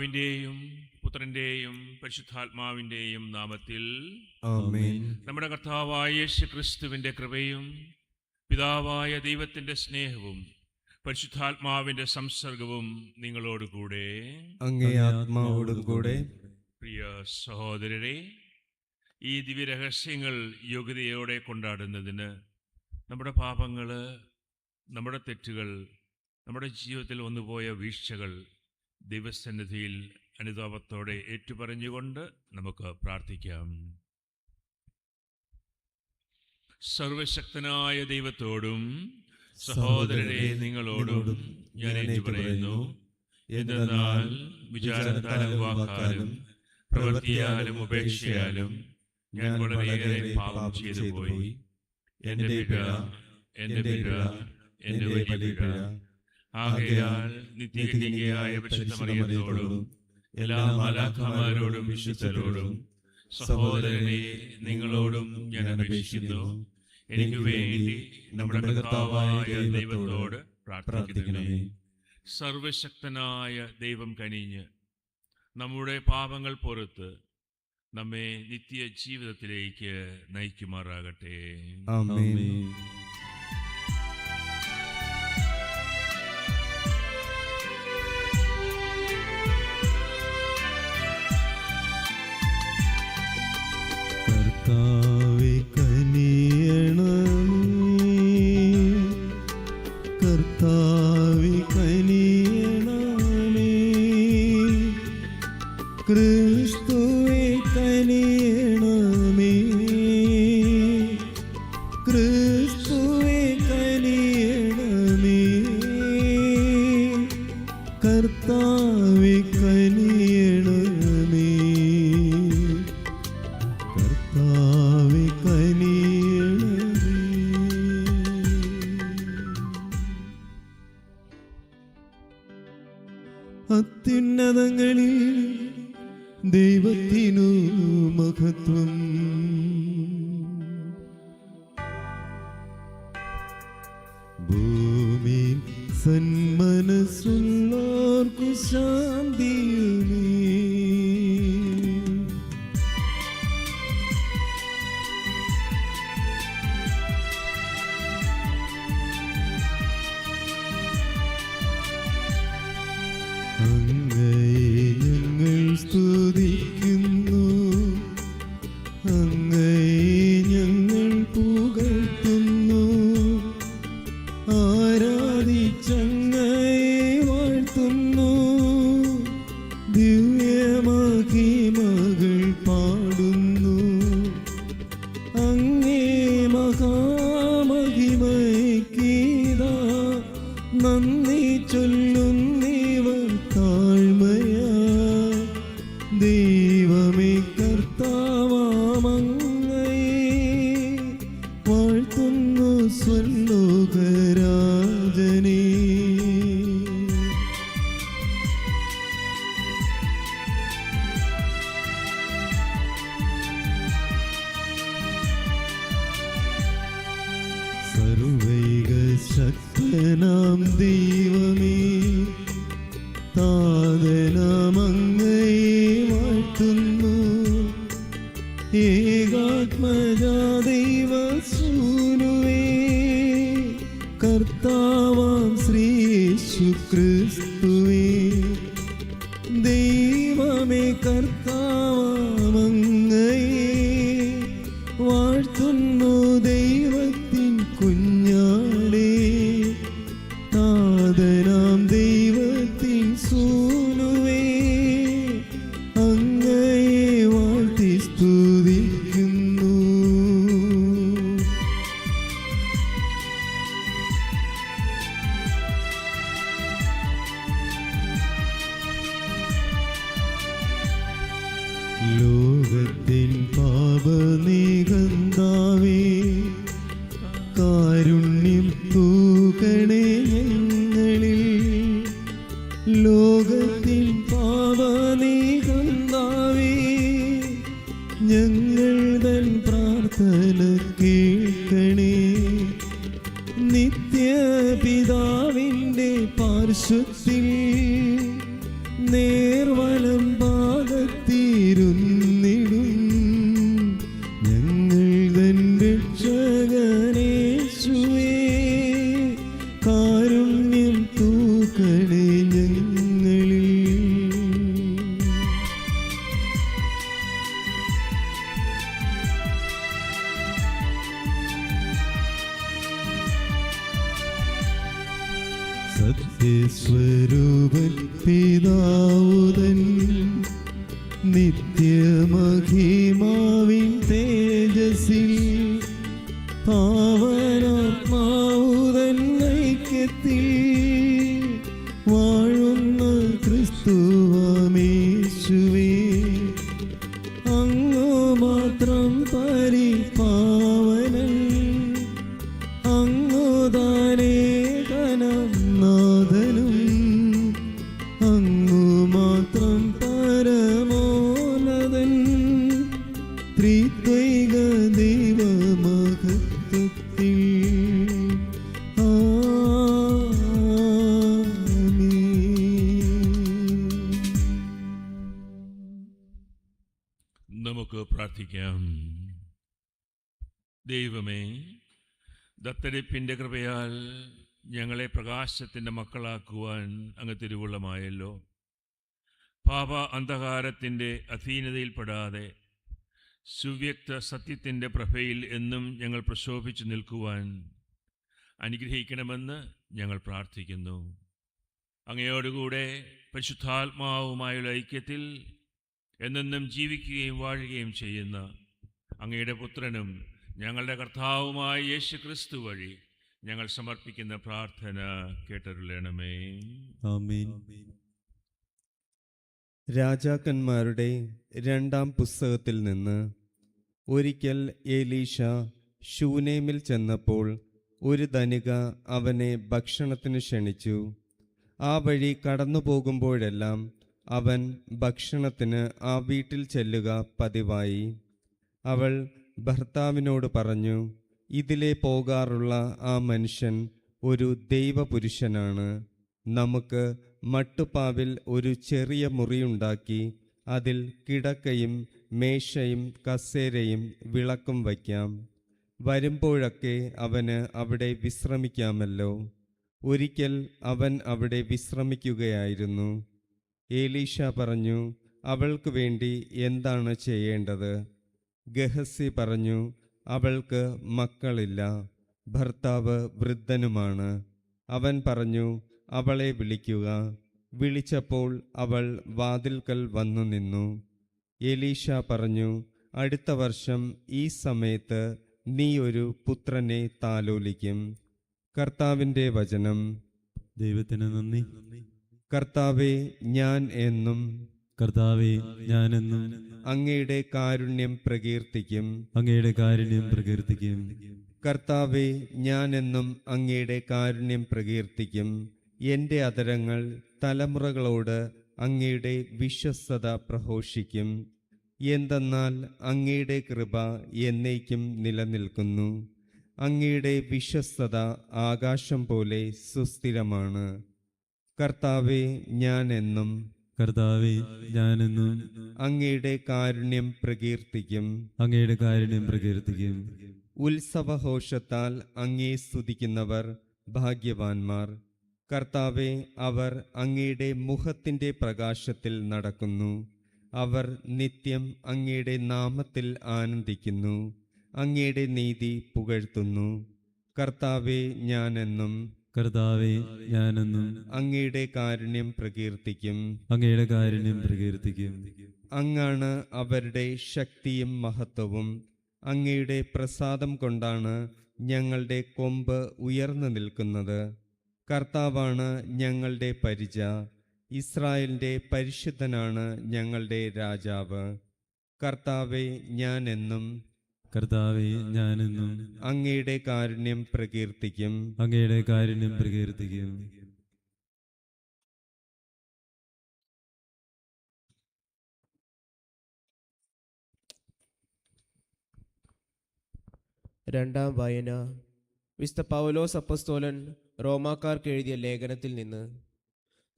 പിതാവിൻ്റെയും പുത്രൻ്റെയും പരിശുദ്ധാത്മാവിൻ്റെയും നാമത്തിൽ ആമേൻ. നമ്മുടെ കർത്താവായ യേശുക്രിസ്തുവിൻ്റെ കൃപയും പിതാവായ ദൈവത്തിൻ്റെ സ്നേഹവും പരിശുദ്ധാത്മാവിൻ്റെ സംസർഗവും നിങ്ങളോടുകൂടെ അങ്ങേ ആത്മാവോടും കൂടെ. പ്രിയ സഹോദരരെ, ഈ ദിവ്യരഹസ്യങ്ങൾ യോഗ്യതയോടെ കൊണ്ടാടുന്നതിന് നമ്മുടെ പാപങ്ങൾ, നമ്മുടെ തെറ്റുകൾ, നമ്മുടെ ജീവിതത്തിൽ വന്നുപോയ വീഴ്ചകൾ ദൈവസന്നിധിയിൽ അനുതാപത്തോടെ ഏറ്റുപറഞ്ഞുകൊണ്ട് നമുക്ക് പ്രാർത്ഥിക്കാം. സർവശക്തനായ ദൈവത്തോടും സഹോദരരെ നിങ്ങളോടും ഞാൻ ഏറ്റുപറയുന്നു. എന്തെന്നാൽ വിചാരത്താലും വാക്കാലും പ്രവൃത്തിയാലും ഉപേക്ഷയാലും ഞാൻ വളരെയേറെ പാപം ചെയ്തു പോയി. എൻ്റെ പിഴ, എൻ്റെ പിഴ, എൻ്റെ വലിയ പിഴ. ആകയാൽ നിത്യകന്യകയായ പരിശുദ്ധ മറിയത്തോടും എല്ലാ മാലാഖമാരോടും വിശുദ്ധരോടും സഹോദരനെ നിങ്ങളോടും ഞാൻ അപേക്ഷിക്കുന്നു, എനിക്ക് വേണ്ടി നമ്മുടെ കർത്താവായ ദൈവത്തോട് പ്രാർത്ഥിക്കണമേ. സർവശക്തനായ ദൈവം കനിഞ്ഞ് നമ്മുടെ പാപങ്ങൾ പൊറുത്ത് നമ്മെ നിത്യ ജീവിതത്തിലേക്ക് നയിക്കുമാറാകട്ടെ. ആമേൻ. കർത്താവേ കനിയണമേ, കർത്താവേ കനിയണമേ, ക്രിസ്തുവേ കനിയണമേ, ക്രിസ്തുവേ കനിയണമേ, കർത്താവേ കനിയണമേ, കർത്താവേ കനിയണമേ. അത്യുന്നതങ്ങളിൽ ദൈവത്തിനു മഹത്വം, ഭൂമിയിൽ സന്മനസ്സുള്ളോർക്കു ശാന്തിയുമേ. അങ്ങയെ ഞങ്ങൾ സ്തുതിക്കുന്നു, അങ്ങയെ ഞങ്ങൾ പുകഴ്ത്തുന്നു, ആരാധിച്ചങ്ങയെ വാഴ്ത്തുന്നു, ദിവ്യമഹിമകൾ പാടുന്നു. അങ്ങേ മഹാമഹിമയ്ക്കിതാ നന്ദി ചൊല്ലുന്നിവർ താഴ്മയാ. ദൈവമേ കർത്താവാമങ്ങയെ വാഴ്ത്തുന്നു സ്വർലോകരാജനേ. സർവൈക ശക്തനാം ദൈവമേ, താതനാമങ്ങയെ വാഴ്ത്തുന്നു, ഏകാത്മജാ ദൈവസൂനുവേ, കർത്താവാം ശ്രീ യേശുക്രിസ്തുവേ. ദൈവമേ കർത്താവാമങ്ങയെ വാഴ്ത്തുന്നു, ദൈവത്തിൻ കുഞ്ഞാടേ, താതനാം ദൈവത്തിൻ സൂനുവേ, അങ്ങയെ വാഴ്ത്തി സ്തുതിക്കുന്നു. ലോകത്തിൻ പാപനികന്താവേ, കാരുണ്യം തൂകണേ ഞങ്ങളിൽ. ലോകത്തിൻ പാപനികന്താവേ, ഞങ്ങൾ തൻ പ്രാർത്ഥന കേൾക്കണേ. നിത്യപിതാവിൻ്റെ പാർശ്വത്തിൽ നേർവല നിത്യമഹിമാവിൻ തേജസ്സിൽ പാവനാത്മാവുതൻ ഐക്യത്തിൽ വാഴുന്ന ക്രിസ്തുവമേശുവേ, അങ്ങു മാത്രം പരിപാവനൻ, അങ്ങുതാനേകനം നാഥനും, അങ്ങു മാത്രം പരമോന്നതൻ, ത്രിത്വൈക ദൈവമഹത്വത്തിൽ. നമുക്ക് പ്രാർത്ഥിക്കാം. ദൈവമേ, ദത്തെടുപ്പിൻ്റെ കൃപയാൽ ഞങ്ങളെ പ്രകാശത്തിൻ്റെ മക്കളാക്കുവാൻ അങ്ങ് തിരുവുള്ളമായല്ലോ. പാപ അന്ധകാരത്തിൻ്റെ അധീനതയിൽപ്പെടാതെ സുവ്യക്ത സത്യത്തിൻ്റെ പ്രഭയിൽ എന്നും ഞങ്ങൾ പ്രശോഭിച്ചു നിൽക്കുവാൻ അനുഗ്രഹിക്കണമെന്ന് ഞങ്ങൾ പ്രാർത്ഥിക്കുന്നു. അങ്ങയോടുകൂടെ പരിശുദ്ധാത്മാവുമായുള്ള ഐക്യത്തിൽ എന്നെന്നും ജീവിക്കുകയും വാഴുകയും ചെയ്യുന്ന അങ്ങയുടെ പുത്രനും ഞങ്ങളുടെ കർത്താവുമായ യേശു ക്രിസ്തു വഴി ഞങ്ങൾ സമർപ്പിക്കുന്ന പ്രാർത്ഥന കേട്ടരുളണമേ. ആമേൻ. രാജാക്കന്മാരുടെ 2-ാം പുസ്തകത്തിൽ നിന്ന്. ഒരിക്കൽ എലീശ ശൂനേമിൽ ചെന്നപ്പോൾ ഒരു ധനിക അവനെ ഭക്ഷണത്തിന് ക്ഷണിച്ചു. ആ വഴി കടന്നു പോകുമ്പോഴെല്ലാം അവൻ ഭക്ഷണത്തിന് ആ വീട്ടിൽ ചെല്ലുക പതിവായി. അവൾ ഭർത്താവിനോട് പറഞ്ഞു, ഇതിലെ പോകാറുള്ള ആ മനുഷ്യൻ ഒരു ദൈവപുരുഷനാണ്. നമുക്ക് മട്ടുപ്പാവിൽ ഒരു ചെറിയ മുറിയുണ്ടാക്കി അതിൽ കിടക്കയും മേശയും കസേരയും വിളക്കും വയ്ക്കാം. വരുമ്പോഴൊക്കെ അവന് അവിടെ വിശ്രമിക്കാമല്ലോ. ഒരിക്കൽ അവൻ അവിടെ വിശ്രമിക്കുകയായിരുന്നു. എലീശ പറഞ്ഞു, അവൾക്ക് വേണ്ടി എന്താണ് ചെയ്യേണ്ടത്? ഗഹസി പറഞ്ഞു, അവൾക്ക് മക്കളില്ല, ഭർത്താവ് വൃദ്ധനുമാണ്. അവൻ പറഞ്ഞു, അവളെ വിളിക്കുക. വിളിച്ചപ്പോൾ അവൾ വാതിൽക്കൽ വന്നു നിന്നു. എലീശ പറഞ്ഞു, അടുത്ത വർഷം ഈ സമയത്ത് നീ ഒരു പുത്രനെ താലോലിക്കും. കർത്താവിൻ്റെ വചനം. ദൈവത്തിന് നന്ദി. കർത്താവേ, ഞാൻ എന്നും കർത്താവേ, ഞാനെന്നും അങ്ങയുടെ കാരുണ്യം പ്രകീർത്തിക്കും. അങ്ങയുടെ കാരുണ്യം പ്രകീർത്തിക്കും. കർത്താവേ, ഞാനെന്നും അങ്ങയുടെ കാരുണ്യം പ്രകീർത്തിക്കും. എൻ്റെ അധരങ്ങൾ തലമുറകളോട് അങ്ങയുടെ വിശ്വസ്തത പ്രഘോഷിക്കും. എന്തെന്നാൽ അങ്ങയുടെ കൃപ എന്നേക്കും നിലനിൽക്കുന്നു. അങ്ങയുടെ വിശ്വസ്തത ആകാശം പോലെ സുസ്ഥിരമാണ്. കർത്താവേ, ഞാനെന്നും കർത്താവേ, ഞാനെന്നും അങ്ങയുടെ കാരുണ്യം പ്രകീർത്തിക്കും. അങ്ങയുടെ കാരുണ്യം പ്രകീർത്തിക്കും. ഉത്സവഘോഷത്താൽ അങ്ങേ സ്തുതിക്കുന്നവർ ഭാഗ്യവാന്മാർ. കർത്താവേ, അവർ അങ്ങയുടെ മുഖത്തിൻ്റെ പ്രകാശത്തിൽ നടക്കുന്നു. അവർ നിത്യം അങ്ങയുടെ നാമത്തിൽ ആനന്ദിക്കുന്നു. അങ്ങയുടെ നീതി പുകഴ്ത്തുന്നു. കർത്താവേ, ഞാനെന്നും കർത്താവേ, ഞാനെന്നും അങ്ങയുടെ കാരുണ്യം പ്രകീർത്തിക്കും. അങ്ങയുടെ കാരുണ്യം പ്രകീർത്തിക്കും. അങ്ങാണ് അവരുടെ ശക്തിയും മഹത്വവും. അങ്ങയുടെ പ്രസാദം കൊണ്ടാണ് ഞങ്ങളുടെ കൊമ്പ് ഉയർന്നു നിൽക്കുന്നത്. കർത്താവാണ് ഞങ്ങളുടെ പരിച. ഇസ്രായേലിൻ്റെ പരിശുദ്ധനാണ് ഞങ്ങളുടെ രാജാവ്. കർത്താവേ, ഞാനെന്നും കർത്താവേ, ഞാനെന്നും അങ്ങയുടെ കാരുണ്യം പ്രകീർത്തിക്കും. അങ്ങയുടെ കാരുണ്യം പ്രകീർത്തിക്കും. രണ്ടാം വായന. വിശുദ്ധ പൗലോസ് അപ്പസ്തോലൻ റോമാക്കാർക്ക് എഴുതിയ ലേഖനത്തിൽ നിന്ന്.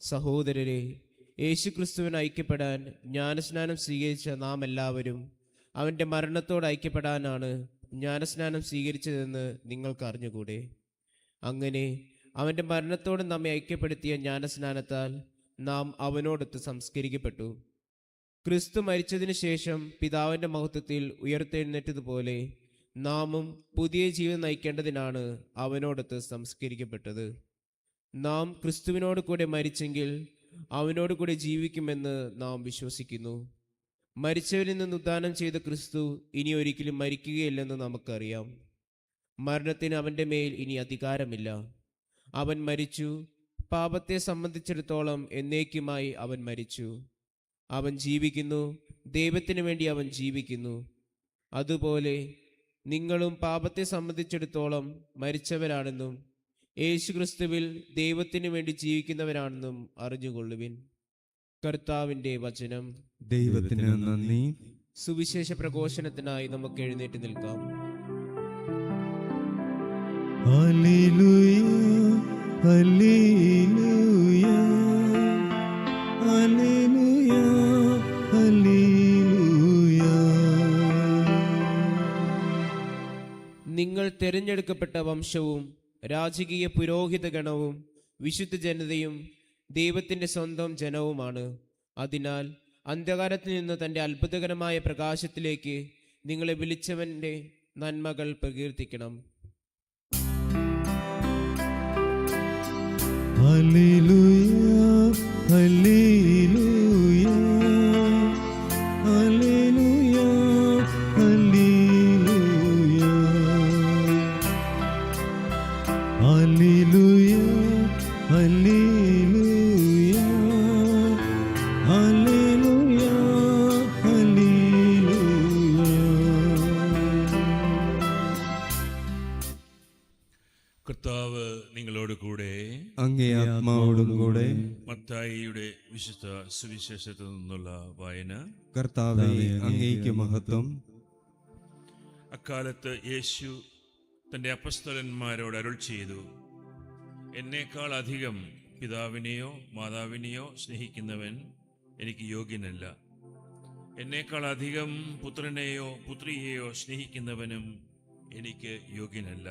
സഹോദരരെ, യേശുക്രിസ്തുവിന് ഐക്യപ്പെടാൻ ജ്ഞാനസ്നാനം സ്വീകരിച്ച നാം എല്ലാവരും അവൻ്റെ മരണത്തോട് ഐക്യപ്പെടാനാണ് ജ്ഞാനസ്നാനം സ്വീകരിച്ചതെന്ന് നിങ്ങൾക്ക് അറിഞ്ഞുകൂടെ? അങ്ങനെ അവൻ്റെ മരണത്തോട് നമ്മെ ഐക്യപ്പെടുത്തിയ ജ്ഞാനസ്നാനത്താൽ നാം അവനോടൊത്ത് സംസ്കരിക്കപ്പെട്ടു. ക്രിസ്തു മരിച്ചതിന് ശേഷം പിതാവിൻ്റെ മഹത്വത്തിൽ ഉയർത്തെഴുന്നേറ്റതുപോലെ നാമും പുതിയ ജീവിതം നയിക്കേണ്ടതിനാണ് അവനോടൊത്ത് സംസ്കരിക്കപ്പെട്ടത്. നാം ക്രിസ്തുവിനോട് കൂടെ മരിച്ചെങ്കിൽ അവനോട് കൂടെ ജീവിക്കുമെന്ന് നാം വിശ്വസിക്കുന്നു. മരിച്ചവരിൽ നിന്ന് ഉദ്ധാനം ചെയ്ത ക്രിസ്തു ഇനി ഒരിക്കലും മരിക്കുകയില്ലെന്ന് നമുക്കറിയാം. മരണത്തിന് അവൻ്റെ മേൽ ഇനി അധികാരമില്ല. അവൻ മരിച്ചു. പാപത്തെ സംബന്ധിച്ചിടത്തോളം എന്നേക്കുമായി അവൻ മരിച്ചു. അവൻ ജീവിക്കുന്നു. ദൈവത്തിനു വേണ്ടി അവൻ ജീവിക്കുന്നു. അതുപോലെ നിങ്ങളും പാപത്തെ സംബന്ധിച്ചിടത്തോളം മരിച്ചവരാണെന്നും യേശുക്രിസ്തുവിൽ ദൈവത്തിനു വേണ്ടി ജീവിക്കുന്നവരാണെന്നും അറിഞ്ഞുകൊള്ളുവിൻ. കർത്താവിൻ്റെ വചനം. ദൈവത്തിന് നന്ദി. സുവിശേഷ പ്രഘോഷണത്തിനായി നമുക്ക് എഴുന്നേറ്റ് നിൽക്കാം. Hallelujah, hallelujah, hallelujah, hallelujah. നിങ്ങൾ തിരഞ്ഞെടുക്കപ്പെട്ട വംശവും രാജകീയ പുരോഹിത ഗണവും വിശുദ്ധ ജനതയും ദൈവത്തിൻ്റെ സ്വന്തം ജനവുമാണ്. അതിനാൽ അന്ധകാരത്തിൽ നിന്ന് തൻ്റെ അത്ഭുതകരമായ പ്രകാശത്തിലേക്ക് നിങ്ങളെ വിളിച്ചവൻ്റെ നന്മകൾ പ്രകീർത്തിക്കണം. Hallelujah, hallelujah, hallelujah, hallelujah, hallelujah, hallelujah, hallelujah, hallelujah. കർത്താവ് നിങ്ങളോട് കൂടെ. അങ്ങേ ആത്മാവോടും കൂടെ. മത്തായിയുടെ വിശുദ്ധ സുവിശേഷത്തിൽ നിന്നുള്ള വായന. കർത്താവേ, അങ്ങേക്ക് മഹത്വം. അക്കാലത്ത് യേശു തൻ്റെ അപ്പസ്തലന്മാരോട് അരുൾ ചെയ്തു, എന്നേക്കാൾ അധികം പിതാവിനെയോ മാതാവിനെയോ സ്നേഹിക്കുന്നവൻ എനിക്ക് യോഗ്യനല്ല. എന്നേക്കാൾ അധികം പുത്രനെയോ പുത്രിയെയോ സ്നേഹിക്കുന്നവനും എനിക്ക് യോഗ്യനല്ല.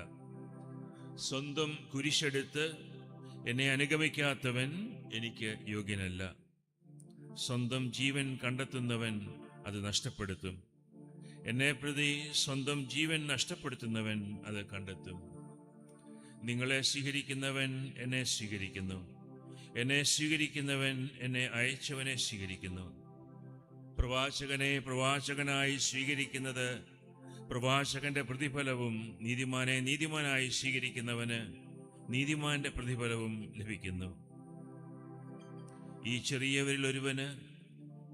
സ്വന്തം കുരിശെടുത്ത് എന്നെ അനുഗമിക്കാത്തവൻ എനിക്ക് യോഗ്യനല്ല. സ്വന്തം ജീവൻ കണ്ടെത്തുന്നവൻ അത് നഷ്ടപ്പെടുത്തും. എന്നെ പ്രതി സ്വന്തം ജീവൻ നഷ്ടപ്പെടുത്തുന്നവൻ അത് കണ്ടെത്തും. നിങ്ങളെ സ്വീകരിക്കുന്നവൻ എന്നെ സ്വീകരിക്കുന്നു. എന്നെ സ്വീകരിക്കുന്നവൻ എന്നെ അയച്ചവനെ സ്വീകരിക്കുന്നു. പ്രവാചകനെ പ്രവാചകനായി സ്വീകരിക്കുന്നത് പ്രവാചകന്റെ പ്രതിഫലവും നീതിമാനെ നീതിമാനായി സ്വീകരിക്കുന്നവന് നീതിമാന്റെ പ്രതിഫലവും ലഭിക്കുന്നു. ഈ ചെറിയവരിൽ ഒരുവന്,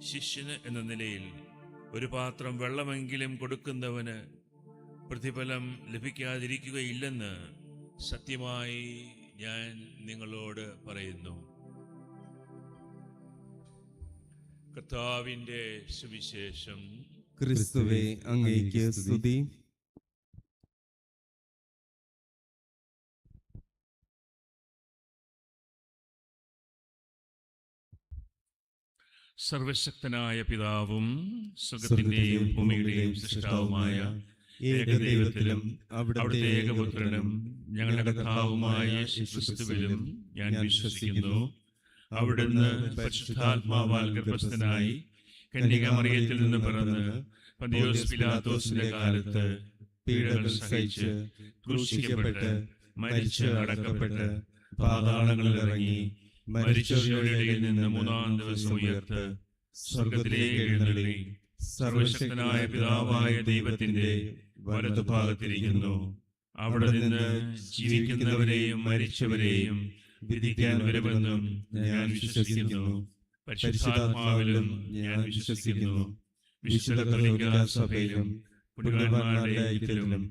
ശിഷ്യന് എന്ന നിലയിൽ ഒരു പാത്രം വെള്ളമെങ്കിലും കൊടുക്കുന്നവന് പ്രതിഫലം ലഭിക്കാതിരിക്കുകയില്ലെന്ന് സത്യമായി ഞാൻ നിങ്ങളോട് പറയുന്നു. കർത്താവിൻ്റെ സുവിശേഷം. ക്രിസ്തുവേ, അങ്ങേക്ക് സ്തുതി. സർവശക്തനായ പിതാവും സ്വർഗ്ഗത്തിന്റെയും ഭൂമിയുടെയും സൃഷ്ടാവുമായ ഏകദൈവത്തിലും അവിടുത്തെ ഏകപുത്രനും ഞങ്ങളുടെ കർത്താവുമായ യേശുക്രിസ്തുവിലും ഞാൻ വിശ്വസിക്കുന്നു. അവിടുന്ന് പരിശുദ്ധാത്മാവാൽ ഗർഭസ്ഥനായി കന്യകാമറിയത്തിൽ നിന്ന് പിറന്ന് പന്തിയോസ് പിലാത്തോസിന്റെ കാലത്ത് പീഡകൾ സഹിച്ച് ക്രൂശിക്കപ്പെട്ട് മരിച്ച് അടക്കപ്പെട്ട് പാതാളങ്ങളിൽ ഇറങ്ങി മരിച്ചവരുടെ ഇടയിൽ നിന്ന് മൂന്നാം ദിവസം ഉയർത്ത് സ്വർഗത്തിലേക്ക് എഴുന്നള്ളി സർവശക്തനായ പിതാവായ ദൈവത്തിന്റെ വലതുഭാഗത്തിരിക്കുന്നു. അവിടെ നിന്ന് ജീവിക്കുന്നവരെയും മരിച്ചവരെയും വിധിക്കാൻ വരുമെന്നും ഞാൻ വിശ്വസിക്കുന്നു. പരിശുദ്ധാത്മാവിലും ഞാൻ വിശ്വസിക്കുന്നു. വിശുദ്ധ കത്തോലിക്കാ സഭയിലും പുണ്യവാന്മാരുടെ ഐക്യത്തിലും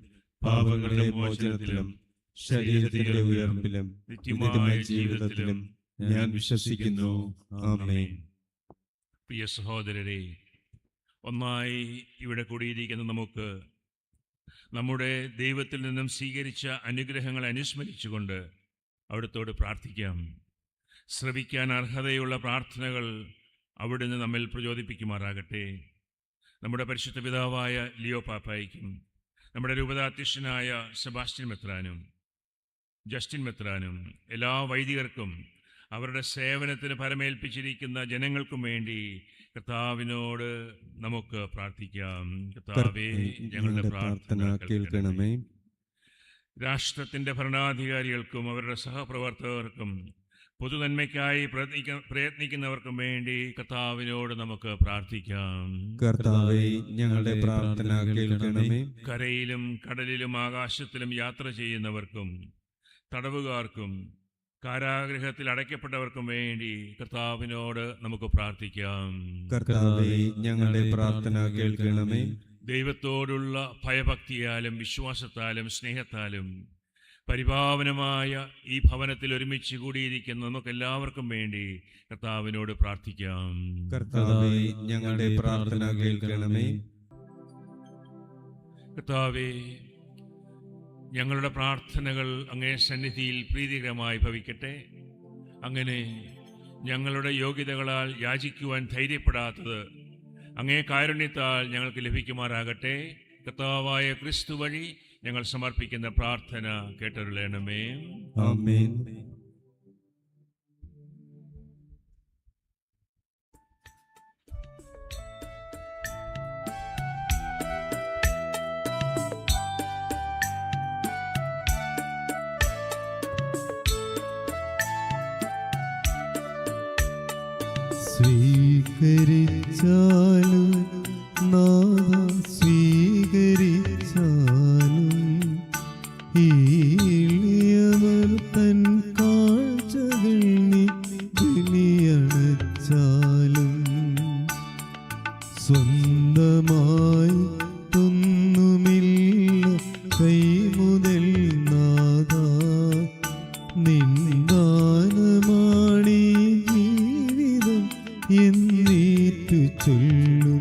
പാപങ്ങളുടെ മോചനത്തിലും ശരീരത്തിന്റെ ഉയർപ്പിലും നിത്യമായ ജീവിതത്തിലും ഞാൻ വിശ്വസിക്കുന്നു. ആമേൻ. പ്രിയ സഹോദരരെ, ഒന്നായി ഇവിടെ കൂടിയിരിക്കുന്ന നമുക്ക് നമ്മുടെ ദൈവത്തിൽ നിന്നും സ്വീകരിച്ച അനുഗ്രഹങ്ങൾ അനുസ്മരിച്ചുകൊണ്ട് അവിടുത്തോട് പ്രാർത്ഥിക്കാം. ശ്രവിക്കാൻ അർഹതയുള്ള പ്രാർത്ഥനകൾ അവിടുന്ന് നമ്മിൽ പ്രചോദിപ്പിക്കുമാറാകട്ടെ. നമ്മുടെ പരിശുദ്ധ പിതാവായ ലിയോ പാപ്പായ്ക്കും നമ്മുടെ രൂപതാധ്യക്ഷനായ സെബാസ്റ്റ്യൻ മെത്രാനും ജസ്റ്റിൻ മെത്രാനും എല്ലാ വൈദികർക്കും അവരുടെ സേവനത്തിന് പരമേൽപ്പിച്ചിരിക്കുന്ന ജനങ്ങൾക്കും വേണ്ടി കർത്താവിനോട് നമുക്ക് പ്രാർത്ഥിക്കാം. കർത്താവേ, ഞങ്ങളുടെ പ്രാർത്ഥന കേൾക്കണമേ. രാഷ്ട്രത്തിൻ്റെ ഭരണാധികാരികൾക്കും അവരുടെ സഹപ്രവർത്തകർക്കും പൊതുനന്മയ്ക്കായി പ്രയത്നിക്കുന്നവർക്കും വേണ്ടി കർത്താവിനോട് നമുക്ക് പ്രാർത്ഥിക്കാം. കർത്താവേ, ഞങ്ങളുടെ പ്രാർത്ഥന കേൾക്കണമേ. കരയിലും കടലിലും ആകാശത്തിലും യാത്ര ചെയ്യുന്നവർക്കും തടവുകാർക്കും കാരാഗൃഹത്തിൽ അടയ്ക്കപ്പെട്ടവർക്കും വേണ്ടി കർത്താവിനോട് നമുക്ക് പ്രാർത്ഥിക്കാം. കർത്താവേ, ഞങ്ങളുടെ പ്രാർത്ഥന കേൾക്കണമേ. ദൈവത്തോടുള്ള ഭയഭക്തിയാലും വിശ്വാസത്താലും സ്നേഹത്താലും പരിപാവനമായ ഈ ഭവനത്തിൽ ഒരുമിച്ച് കൂടിയിരിക്കുന്ന നമുക്കെല്ലാവർക്കും വേണ്ടി കർത്താവിനോട് പ്രാർത്ഥിക്കാം. കർത്താവേ, ഞങ്ങളുടെ പ്രാർത്ഥന കേൾക്കണമേ. കർത്താവേ, ഞങ്ങളുടെ പ്രാർത്ഥനകൾ അങ്ങേ സന്നിധിയിൽ പ്രീതികരമായി ഭവിക്കട്ടെ. അങ്ങനെ ഞങ്ങളുടെ യോഗ്യതകളാൽ യാചിക്കുവാൻ ധൈര്യപ്പെടാത്തത് അങ്ങേ കാരുണ്യത്താൽ ഞങ്ങൾക്ക് ലഭിക്കുമാറാകട്ടെ. കർത്താവായ ക്രിസ്തു വഴി ഞങ്ങൾ സമർപ്പിക്കുന്ന പ്രാർത്ഥന കേട്ടരുളണമേ. ആമേൻ. സ്വീകരിച്ചാലും നാഥ സ്വീകരിച്ചാലും ഈളിയവർ തൻ കാഴ്ചകൾ നീ ബലിയണച്ചാലും സ്വന്തമായി തൊന്നുമില്ല കൈമുതൽ നാഥ നിന്ദാനമാണീ ജീവിതം എന്നേറ്റു ചൊല്ലുന്നു.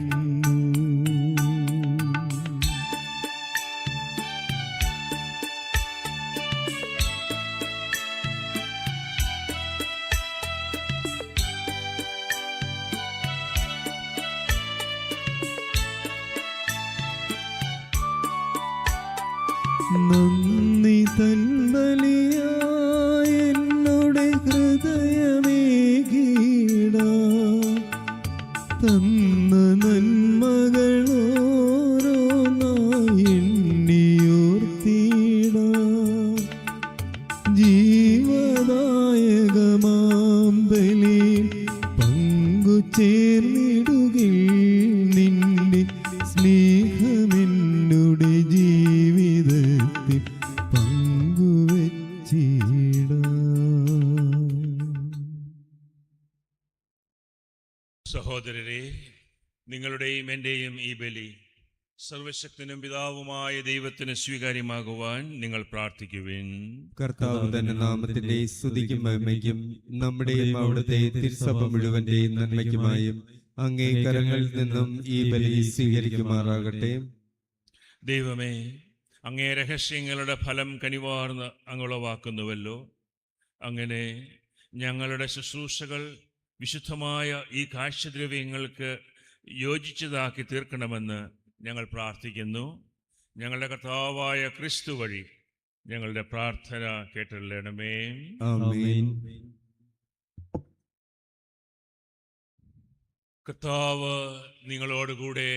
നന്ദി തൻബലിയായ എന്നോട് ഹൃദയമേകീട തന്ന നന്മകളോരോന്നായി എണ്ണിയോർത്തിട ജീവദായകമാം ബലിയിൽ പങ്കുചേർന്നിടുകിൽ നിന്റെ സ്നേഹമെന്നുടെ ജീവിതത്തിൽ പങ്കുവച്ചിടാം. സഹോദരരെ, നിങ്ങളുടെയും എൻ്റെയും ഈ ബലി സർവശക്തനും പിതാവുമായ ദൈവത്തിന് സ്വീകാര്യമാകുവാൻ നിങ്ങൾ പ്രാർത്ഥിക്കുവിൻ. കർത്താവ് തന്റെ നാമത്തിന്റെ സ്തുതിക്കും മഹിമയ്ക്കും നമ്മുടെയും അവിടുത്തെ തിരുസഭ മുഴുവന്റെയും നന്മയ്ക്കുമായും അങ്ങേ കരങ്ങളിൽ നിന്നും ഈ ബലി സ്വീകരിക്കുമാറാകട്ടെ. ദൈവമേ, അങ്ങേ രഹസ്യങ്ങളുടെ ഫലം കനിവാർന്ന് അങ്ങുളവാക്കുന്നുവല്ലോ. അങ്ങനെ ഞങ്ങളുടെ ശുശ്രൂഷകൾ വിശുദ്ധമായ ഈ കാഴ്ചദ്രവ്യങ്ങൾക്ക് യോജിച്ചതാക്കി തീർക്കണമെന്ന് ഞങ്ങൾ പ്രാർത്ഥിക്കുന്നു. ഞങ്ങളുടെ കർത്താവായ ക്രിസ്തു വഴി ഞങ്ങളുടെ പ്രാർത്ഥന കേട്ടരുളണമേ. ആമേൻ. കർത്താവ് നിങ്ങളോടുകൂടെ,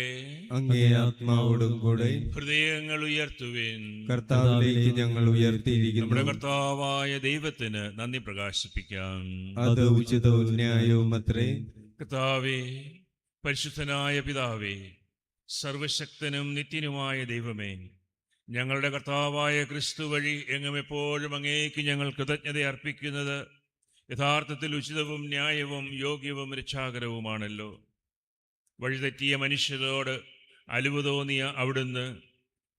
അങ്ങേ ആത്മാവോടും കൂടെ. ഹൃദയങ്ങൾ ഉയർത്തുവിൻ. കർത്താവിലേക്ക് ഞങ്ങൾ ഉയർത്തിയിരിക്കുന്നു. നമ്മുടെ കർത്താവായ ദൈവത്തിന് നന്ദി പ്രകാശിപ്പിക്കാം. അത് ഉചിതവും ന്യായവും അത്രേ. കർത്താവേ, പരിശുദ്ധനായ പിതാവേ, സർവശക്തനും നിത്യനുമായ ദൈവമേ, ഞങ്ങളുടെ കർത്താവായ ക്രിസ്തു വഴി എങ്ങും എപ്പോഴും അങ്ങേക്ക് ഞങ്ങൾ കൃതജ്ഞത അർപ്പിക്കുന്നത് യഥാർത്ഥത്തിൽ ഉചിതവും ന്യായവും യോഗ്യവും രക്ഷാകരവുമാണല്ലോ. വഴിതെറ്റിയ മനുഷ്യരോട് അലിവ് തോന്നിയ അവിടുന്ന്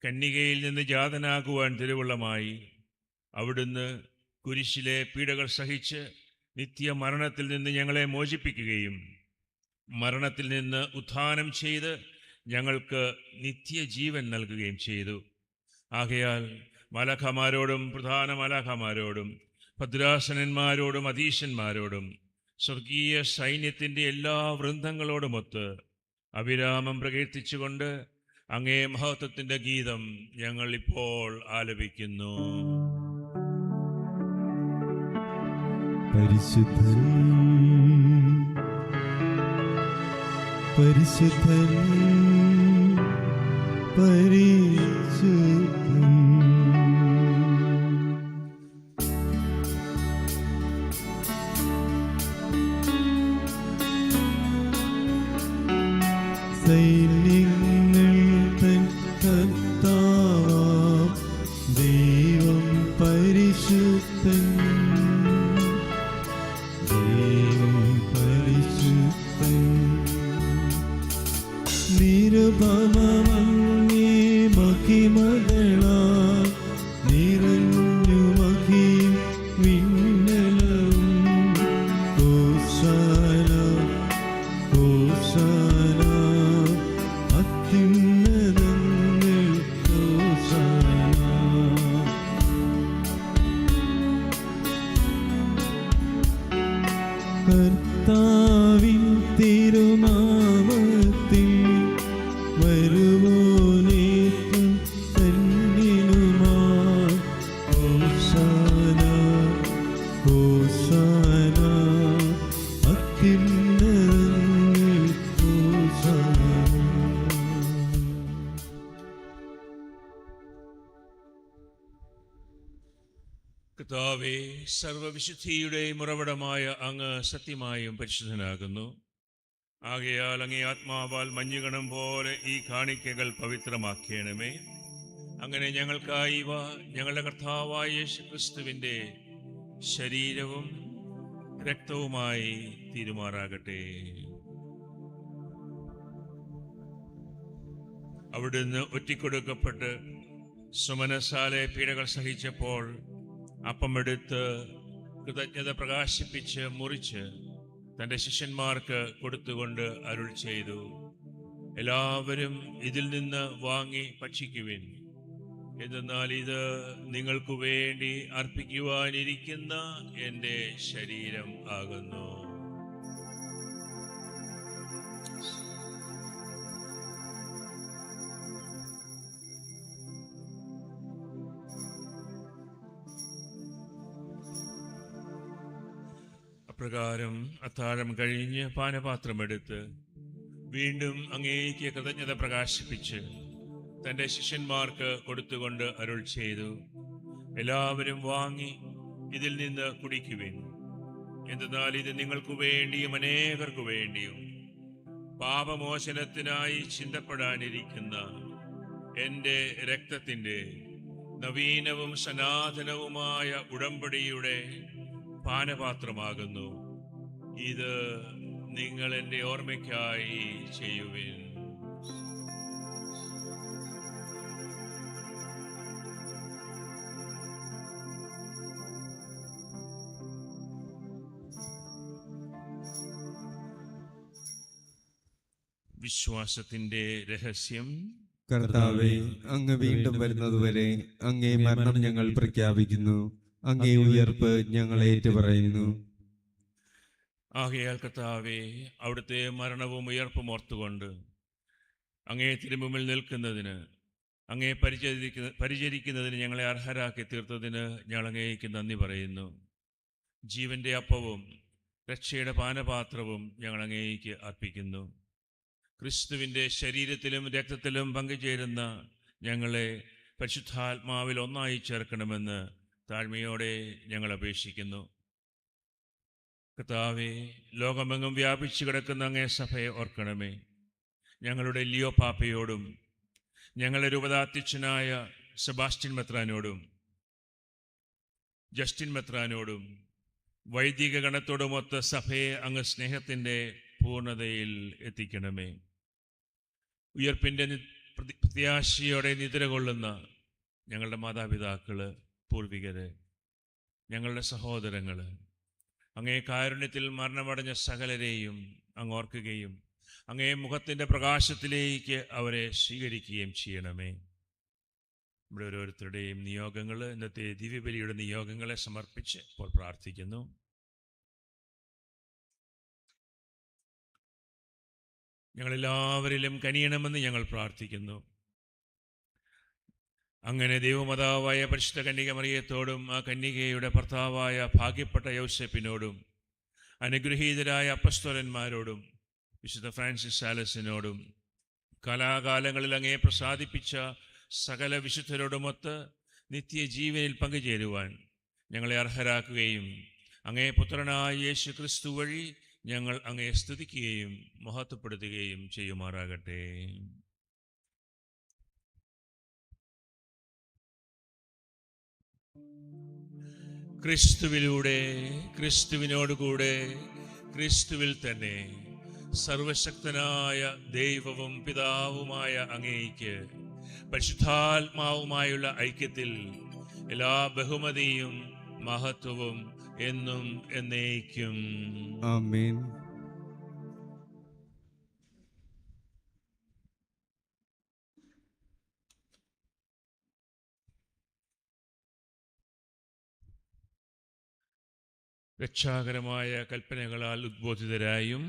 കന്യകയിൽ നിന്ന് ജാതനാകുവാൻ തിരുവുള്ളമായി. അവിടുന്ന് കുരിശിലെ പീഡകൾ സഹിച്ച് നിത്യമരണത്തിൽ നിന്ന് ഞങ്ങളെ മോചിപ്പിക്കുകയും മരണത്തിൽ നിന്ന് ഉത്ഥാനം ചെയ്ത് ഞങ്ങൾക്ക് നിത്യജീവൻ നൽകുകയും ചെയ്തു. ആകയാൽ മാലാഖമാരോടും പ്രധാന മാലാഖമാരോടും ഭദ്രാസനന്മാരോടും അധീശന്മാരോടും സ്വർഗീയ സൈന്യത്തിൻ്റെ എല്ലാ വൃന്ദങ്ങളോടുമൊത്ത് അവിരാമം പ്രകീർത്തിച്ചുകൊണ്ട് അങ്ങേ മഹത്വത്തിൻ്റെ ഗീതം ഞങ്ങൾ ഇപ്പോൾ ആലപിക്കുന്നു. പരിശുദ്ധൻ പരിശുദ്ധൻ പരിശുദ്ധൻ. സൈന്യങ്ങൾ തൻ കർത്താവാം ദൈവം പരിശുദ്ധൻ, ദൈവം പരിശുദ്ധൻ. നിരുപമമങ്ങേ മഹിമകളാൽ നിറഞ്ഞു മഹിം വിണ്ണലവും. ഹോശാന ഹോശാന അത്യുന്നതങ്ങളിൽ ഹോശാന. കർത്താവിൻ തിരുനാമത്തിൽ വരുവോനേറ്റം തന്നിലുമായി. ഹോശാന ഹോശാന അത്യുന്നതങ്ങളിൽ ഹോശാന. കർത്താവേ, സർവവിശുദ്ധിയുടെ ഉറവിടമായ അങ്ങ് സത്യമായും പരിശുദ്ധനാകുന്നു. ആകയാൽ അങ്ങേ ആത്മാവാൽ മഞ്ഞുകണം പോലെ ഈ കാണിക്കകൾ പവിത്രമാക്കണമേ. അങ്ങനെ ഞങ്ങൾക്കായി ഇവ ഞങ്ങളുടെ കർത്താവായ യേശുക്രിസ്തുവിൻ്റെ ശരീരവും രക്തവുമായി തീരുമാറാകട്ടെ. അവിടുന്ന് ഒറ്റിക്കൊടുക്കപ്പെട്ട് സുമനസാലെ പീഡകൾ സഹിച്ചപ്പോൾ അപ്പമെടുത്ത് കൃതജ്ഞത പ്രകാശിപ്പിച്ച് മുറിച്ച് തൻ്റെ ശിഷ്യന്മാർക്ക് കൊടുത്തുകൊണ്ട് അരുൾ ചെയ്തു, എല്ലാവരും ഇതിൽ നിന്ന് വാങ്ങി ഭക്ഷിക്കുവിൻ. എന്തെന്നാൽ ഇത് നിങ്ങൾക്ക് വേണ്ടി അർപ്പിക്കുവാനിരിക്കുന്ന എൻ്റെ ശരീരം ആകുന്നു. അപ്രകാരം അത്താഴം കഴിഞ്ഞ് പാനപാത്രമെടുത്ത് വീണ്ടും അങ്ങേക്ക് കൃതജ്ഞത പ്രകാശിപ്പിച്ച് തൻ്റെ ശിഷ്യന്മാർക്ക് കൊടുത്തുകൊണ്ട് അരുൾ ചെയ്തു, എല്ലാവരും വാങ്ങി ഇതിൽ നിന്ന് കുടിക്കുവിൻ. എന്തെന്നാൽ ഇത് നിങ്ങൾക്ക് വേണ്ടിയും അനേകർക്കു വേണ്ടിയും പാപമോചനത്തിനായി ചിന്തപ്പെടാനിരിക്കുന്ന എൻ്റെ രക്തത്തിൻ്റെ നവീനവും സനാതനവുമായ ഉടമ്പടിയുടെ പാനപാത്രമാകുന്നു. ഇത് നിങ്ങൾ എൻ്റെ ഓർമ്മയ്ക്കായി ചെയ്യുവിൻ. വിശ്വാസത്തിന്റെ രഹസ്യം. കർത്താവേ, അങ്ങ് വീണ്ടും വരുന്നതുവരെ അങ്ങേ മരണം ഞങ്ങൾ പ്രഖ്യാപിക്കുന്നു, അങ്ങേ ഉയർപ്പ് ഞങ്ങൾ ഏറ്റുപറയുന്നു. ആകയാൽ കർത്താവേ, അവിടുത്തെ മരണവും ഉയർപ്പും ഓർത്തുകൊണ്ട് അങ്ങേ തിരുമുമ്പിൽ നിൽക്കുന്നതിന്, അങ്ങേ പരിചരിക്കുന്നതിന് ഞങ്ങളെ അർഹരാക്കി തീർത്തതിന് ഞങ്ങൾ അങ്ങേക്ക് നന്ദി പറയുന്നു. ജീവന്റെ അപ്പവും രക്ഷയുടെ പാനപാത്രവും ഞങ്ങൾ അങ്ങേക്ക് അർപ്പിക്കുന്നു. ക്രിസ്തുവിൻ്റെ ശരീരത്തിലും രക്തത്തിലും പങ്കുചേരുന്ന ഞങ്ങളെ പരിശുദ്ധാത്മാവിൽ ഒന്നായി ചേർക്കണമെന്ന് താഴ്മയോടെ ഞങ്ങൾ അപേക്ഷിക്കുന്നു. കർത്താവേ, ലോകമെങ്ങും വ്യാപിച്ചു കിടക്കുന്ന അങ്ങേ സഭയെ ഓർക്കണമേ. ഞങ്ങളുടെ ലിയോ പാപ്പയോടും ഞങ്ങളുടെ രൂപതാധ്യക്ഷനായ സെബാസ്റ്റ്യൻ മെത്രാനോടും ജസ്റ്റിൻ മെത്രാനോടും വൈദിക ഗണത്തോടുമൊത്ത സഭയെ അങ്ങ് സ്നേഹത്തിൻ്റെ പൂർണ്ണതയിൽ എത്തിക്കണമേ. ഉയർപ്പിൻ്റെ പ്രത്യാശയോടെ നിദ്ര കൊള്ളുന്ന ഞങ്ങളുടെ മാതാപിതാക്കള്, പൂർവികര്, ഞങ്ങളുടെ സഹോദരങ്ങൾ, അങ്ങേ കാരുണ്യത്തിൽ മരണമടഞ്ഞ സകലരെയും അങ്ങ് ഓർക്കുകയും അങ്ങേ മുഖത്തിൻ്റെ പ്രകാശത്തിലേക്ക് അവരെ സ്വീകരിക്കുകയും ചെയ്യണമേ. നമ്മുടെ ഓരോരുത്തരുടെയും നിയോഗങ്ങൾ, ഇന്നത്തെ ദിവ്യബലിയുടെ നിയോഗങ്ങളെ സമർപ്പിച്ച് ഇപ്പോൾ പ്രാർത്ഥിക്കുന്നു. ഞങ്ങളെല്ലാവരിലും കനിയണമെന്ന് ഞങ്ങൾ പ്രാർത്ഥിക്കുന്നു. അങ്ങനെ ദൈവമാതാവായ പരിശുദ്ധ കന്യക മറിയത്തോടും ആ കന്യകയുടെ ഭർത്താവായ ഭാഗ്യപ്പെട്ട യൗസേപ്പിനോടും അനുഗ്രഹീതരായ അപ്പസ്തോലന്മാരോടും വിശുദ്ധ ഫ്രാൻസിസ് സാലസിനോടും കാലാകാലങ്ങളിൽ അങ്ങേ പ്രസാദിപ്പിച്ച സകല വിശുദ്ധരോടുമൊത്ത് നിത്യജീവനിൽ പങ്കുചേരുവാൻ ഞങ്ങളെ അർഹരാക്കുകയും അങ്ങേ പുത്രനായ യേശു ക്രിസ്തു വഴി ഞങ്ങൾ അങ്ങയെ സ്തുതിക്കുകയും മഹത്വപ്പെടുത്തുകയും ചെയ്യുമാറാകട്ടെ. ക്രിസ്തുവിലൂടെ, ക്രിസ്തുവിനോടുകൂടെ, ക്രിസ്തുവിൽ തന്നെ സർവശക്തനായ ദൈവവും പിതാവുമായ അങ്ങേയ്ക്ക് പരിശുദ്ധാത്മാവുമായുള്ള ഐക്യത്തിൽ എല്ലാ ബഹുമതിയും മഹത്വവും എന്നും എന്നേക്കും. ആമേൻ. രക്ഷാകരമായ കൽപ്പനകളാൽ ഉദ്ബോധിതരായും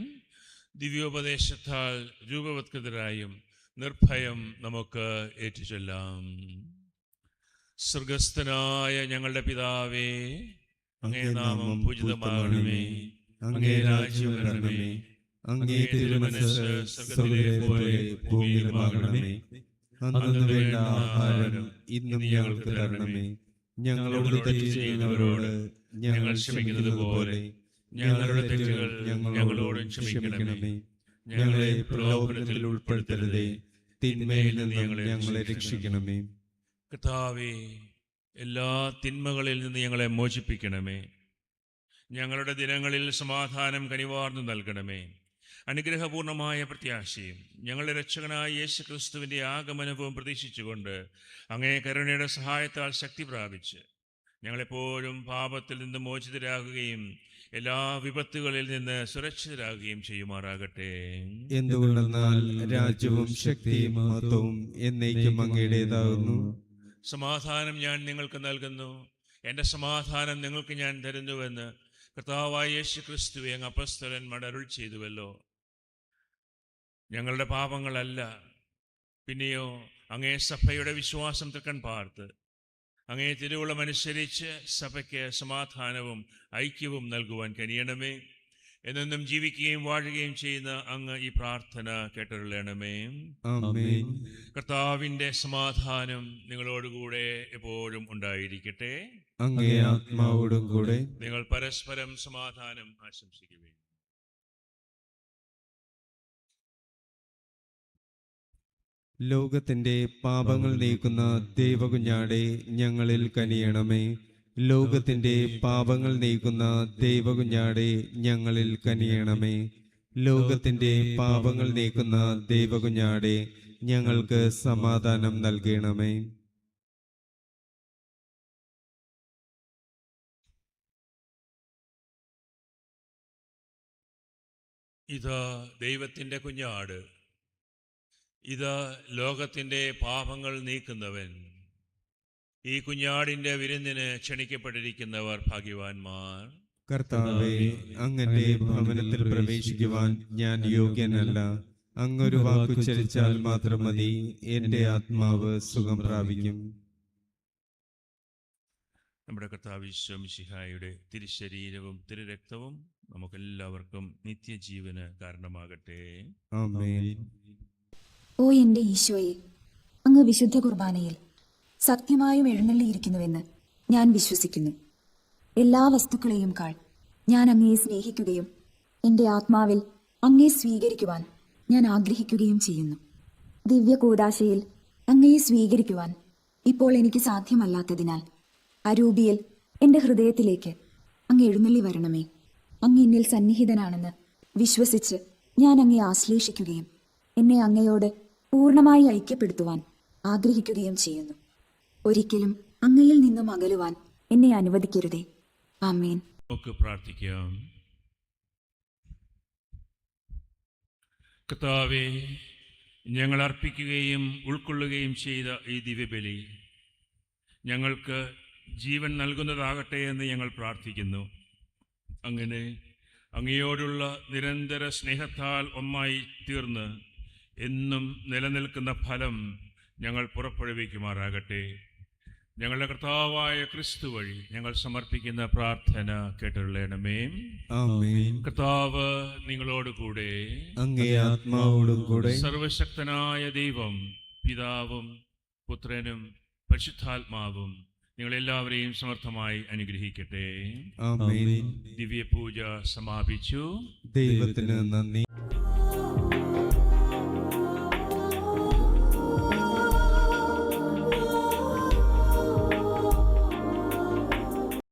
ദിവ്യോപദേശത്താൽ രൂപവത്കൃതരായും നിർഭയം നമുക്ക് ഏറ്റുചൊല്ലാം. സ്വർഗസ്ഥനായ ഞങ്ങളുടെ പിതാവേ, അങ്ങേ നാമം പൂജിതമാകണമേ, അങ്ങേ രാജ്യം വരണമേ, അങ്ങേ തിരുമനസ്സ് സ്വർഗ്ഗത്തിലെ പോലെ ഭൂമിയിലുമാകണമേ. അന്നു വേണ്ട ആഹാരം ഇന്നും ഞങ്ങൾക്ക് തരണമേ. ഞങ്ങളോട് തെറ്റ് ചെയ്യുന്നവരോട് ഞങ്ങൾ ക്ഷമിക്കുന്നത് പോലെ ഞങ്ങളുടെ തെറ്റുകൾ ഞങ്ങളോടും ക്ഷമിക്കണമേ. ഞങ്ങളെ പ്രലോഭനത്തിൽ ഉൾപ്പെടുത്തരുതേ, തിന്മയിൽ നിന്ന് ഞങ്ങളെ രക്ഷിക്കണമേ. കർത്താവേ, എല്ലാ തിന്മകളിൽ നിന്ന് ഞങ്ങളെ മോചിപ്പിക്കണമേ. ഞങ്ങളുടെ ദിനങ്ങളിൽ സമാധാനം കനിവാർന്നു നൽകണമേ. അനുഗ്രഹപൂർണമായ പ്രത്യാശയും ഞങ്ങളുടെ രക്ഷകനായ യേശു ക്രിസ്തുവിൻ്റെ ആഗമനവും പ്രതീക്ഷിച്ചുകൊണ്ട് അങ്ങേ കരുണയുടെ സഹായത്താൽ ശക്തി പ്രാപിച്ച് ഞങ്ങളെപ്പോഴും പാപത്തിൽ നിന്ന് മോചിതരാകുകയും എല്ലാ വിപത്തുകളിൽ നിന്ന് സുരക്ഷിതരാകുകയും ചെയ്യുമാറാകട്ടെ. എന്തുകൊണ്ടെന്നാൽ രാജ്യവും ശക്തിയും മഹത്വവും എന്നേക്കും അങ്ങയുടേതാകുന്നു. സമാധാനം ഞാൻ നിങ്ങൾക്ക് നൽകുന്നു, എൻ്റെ സമാധാനം നിങ്ങൾക്ക് ഞാൻ തരുന്നുവെന്ന് കർത്താവായ യേശു ക്രിസ്തുവെ അങ്ങ് അപ്പസ്തലന്മാർ അരുൾ ചെയ്തുവല്ലോ. ഞങ്ങളുടെ പാപങ്ങളല്ല, പിന്നെയോ അങ്ങേ സഭയുടെ വിശ്വാസം തൃക്കൺ പാർത്ത് അങ്ങേ തിരുവുള്ളമനുസരിച്ച് സഭയ്ക്ക് സമാധാനവും ഐക്യവും നൽകുവാൻ കനിയണമേ. എന്നെന്നും ജീവിക്കുകയും വാഴുകയും ചെയ്യുന്ന അങ്ങ് ഈ പ്രാർത്ഥന കേട്ടരുളണമേ. ആമേൻ. കർത്താവിൻ്റെ സമാധാനം നിങ്ങളോടുകൂടെ എപ്പോഴും ഉണ്ടായിരിക്കട്ടെ. അങ്ങേ ആത്മാവോടും കൂടെ. നിങ്ങൾ പരസ്പരം സമാധാനം ആശംസിക്കുവിൻ. ലോകത്തിന്റെ പാപങ്ങൾ നീക്കുന്ന ദൈവകുഞ്ഞാടെ ഞങ്ങളിൽ കനിയണമേ. ലോകത്തിന്റെ പാപങ്ങൾ നീക്കുന്ന ദൈവകുഞ്ഞാടെ ഞങ്ങളിൽ കനിയണമേ. ലോകത്തിന്റെ പാപങ്ങൾ നീക്കുന്ന ദൈവകുഞ്ഞാടെ ഞങ്ങൾക്ക് സമാധാനം നൽകണമേ. ഇതാ ദൈവത്തിൻ്റെ കുഞ്ഞാട്, ഇതാ ലോകത്തിൻ്റെ പാപങ്ങൾ നീക്കുന്നവൻ. ഈ കുഞ്ഞാടിൻ്റെ വിരുന്നിന് ക്ഷണിക്കപ്പെട്ടിരിക്കുന്നവർ ഭാഗ്യവാന്മാർ. കർത്താവേ, അങ്ങന്റെ ഭവനത്തിൽ പ്രവേശിക്കുവാൻ ഞാൻ യോഗ്യനല്ല. അങ്ങൊരു വാക്കുച്ചരിച്ചാൽ മാത്രം മതി, എന്റെ ആത്മാവ് സുഖം പ്രാപിക്കും. നമ്മുടെ കർത്താവ് ഈശോ മിശിഹായുടെ തിരുശരീരവും തിരുരക്തവും നമുക്കെല്ലാവർക്കും നിത്യജീവന് കാരണമാകട്ടെ. ആമേൻ. ഓ എൻ്റെ ഈശോയെ, അങ്ങ് വിശുദ്ധ കുർബാനയിൽ സത്യമായും എഴുന്നള്ളിയിരിക്കുന്നുവെന്ന് ഞാൻ വിശ്വസിക്കുന്നു. എല്ലാ വസ്തുക്കളെയും കാൾ ഞാൻ അങ്ങയെ സ്നേഹിക്കുകയും എൻ്റെ ആത്മാവിൽ അങ്ങയെ സ്വീകരിക്കുവാൻ ഞാൻ ആഗ്രഹിക്കുകയും ചെയ്യുന്നു. ദിവ്യ കൂദാശയിൽ അങ്ങയെ സ്വീകരിക്കുവാൻ ഇപ്പോൾ എനിക്ക് സാധ്യമല്ലാത്തതിനാൽ അരൂപിയിൽ എൻ്റെ ഹൃദയത്തിലേക്ക് അങ്ങ് എഴുന്നള്ളി വരണമേ. അങ്ങ് എന്നിൽ സന്നിഹിതനാണെന്ന് വിശ്വസിച്ച് ഞാൻ അങ്ങയെ ആശ്ലേഷിക്കുകയും എന്നെ അങ്ങയോട് പൂർണ്ണമായി ഐക്യപ്പെടുത്തുവാൻ ആഗ്രഹിക്കുകയും ചെയ്യുന്നു. ഒരിക്കലും അങ്ങയിൽ നിന്നും അകലുവാൻ എന്നെ അനുവദിക്കരുതേ. ആമേൻ. നമുക്ക് പ്രാർത്ഥിക്കാം. കർത്താവേ, ഞങ്ങൾ അർപ്പിക്കുകയും ഉൾക്കൊള്ളുകയും ചെയ്ത ഈ ദിവ്യബലി ഞങ്ങൾക്ക് ജീവൻ നൽകുന്നതാകട്ടെ എന്ന് ഞങ്ങൾ പ്രാർത്ഥിക്കുന്നു. അങ്ങനെ അങ്ങയോടുള്ള നിരന്തര സ്നേഹത്താൽ ഒന്നായി തീർന്ന് എന്നും നിലനിൽക്കുന്ന ഫലം ഞങ്ങൾ പുറപ്പെടുവിക്കുമാറാകട്ടെ. ഞങ്ങളുടെ കർത്താവായ ക്രിസ്തു വഴി ഞങ്ങൾ സമർപ്പിക്കുന്ന പ്രാർത്ഥന കേട്ടുള്ളണമേ. ആമേൻ. കർത്താവ് നിങ്ങളോട് കൂടെ. അങ്ങേ ആത്മാവോടും കൂടെ. സർവശക്തനായ ദൈവം പിതാവും പുത്രനും പരിശുദ്ധാത്മാവും നിങ്ങളെല്ലാവരെയും സമർത്ഥമായി അനുഗ്രഹിക്കട്ടെ. ആമേൻ. ദിവ്യപൂജ സമാപിച്ചു. ദൈവത്തിന് നന്ദി.